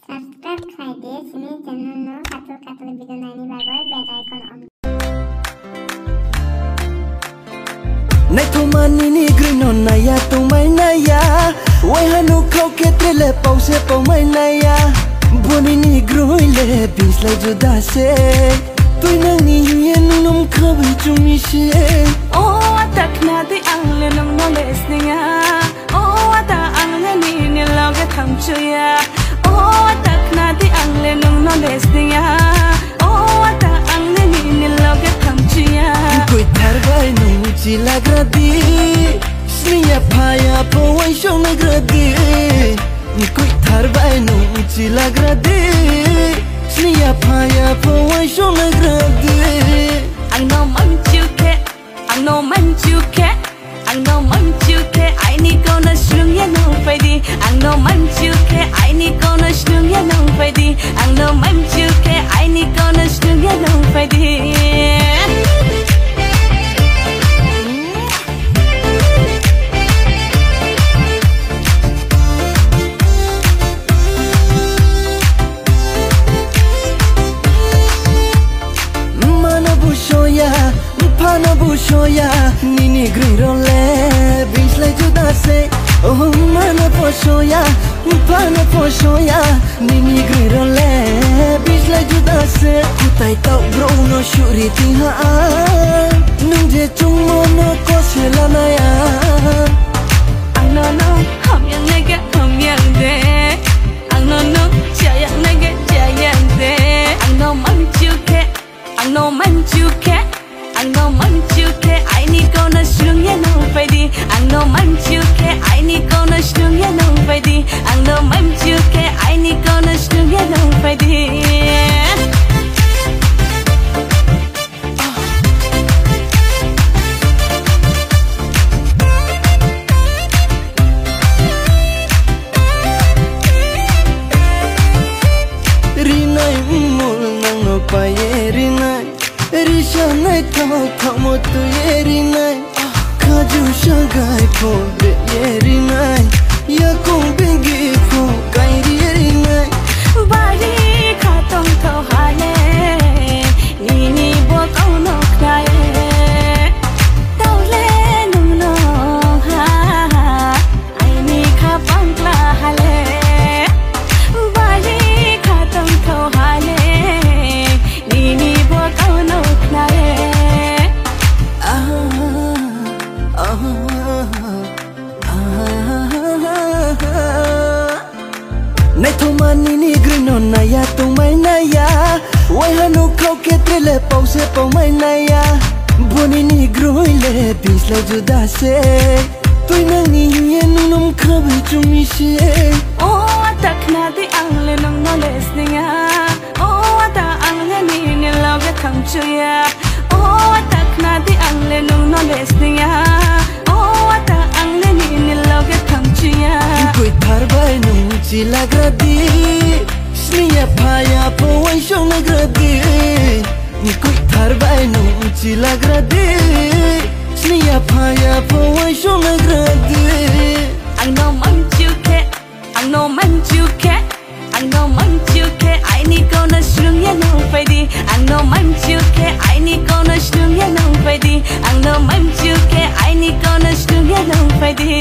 Subscribe Friday sini channel no katul video nani bagoy bell icon on. Nay thu mani ni green on naya tu mai naya. Wai hanu kau ketrele pau se pau mai naya. Boni ni groi le bis le juda se. Tui nang ni yen num khabi chumi se. Oh tak na di ang le num no listeninga. Oh ta ang le ni loge tham chuya. Oh tak na di ang le num no listeninga. Oh ta ang le ni loge tham chuya. Koi thar bai nung chi lagradi. Sniya phaya po wai shong lagradi. Koi thar bai nung chi lagradi. Sniya phaya po wai shong lagradi. Ang no man chuke, ang no man chuke, ang no man chuke. Ai ni ko na shrung ya no phải đi. Ang no man chuke, ai ni ko na shrung ya no phải đi. Ang no man chuke, ai ni ko na shrung ya no phải đi. Pana bushoya nini grirole bisle juda se oh mana poshoya pana poshoya nini grirole bisle juda se kutai tau bro no shuri ti ha nung je chung mono ko se la na ya ang no hom yang nege hom yang de ang no cha yang nege cha yang de ang no man chuke ang no man chuke ang no man chuke ai ni ko na shrung ya no phải đi ang no man chuke ai ni ko na shrung ya no phải đi ang no man chuke ai ni ko na shrung ya no phải đi. Rinai mul nang no paye rinai Risha nai thao thao mo tu ye rinai Khaju shagai pho de ye rinai Ya kong bengi pho kai ye rinai Bari kha tong thao hale ni bo kau no knae tao le nung no ha ai ni kha bang la hale Bari kha tong thao hale ni bo kau no knae Nay thu mani ni green on naya tu mai naya. Wai hanu kau ketrele pau se pau mai naya. Boni ni groi le bis le juda se. Tui nang ni yen num khabi chumi se. Oh tak na di ang le num no listeninga. Oh ta ang le ni loge tham chuya. Oh tak na di ang le num no listeninga. Oh ta ang le ni loge tham chuya. Koi thar bai nung chi lagradi. Sniya phaya po wai shong lagradi. Koi thar bai nung chi lagradi. Sniya phaya po wai shong lagradi. Ang no man chuke, ang no man chuke, ang no man chuke. Ai ni ko na shrung ya no phải đi. Ang no man chuke, ai ni ko na shrung ya no phải đi. Ang no man chuke, ai ni ko na shrung ya no phải đi.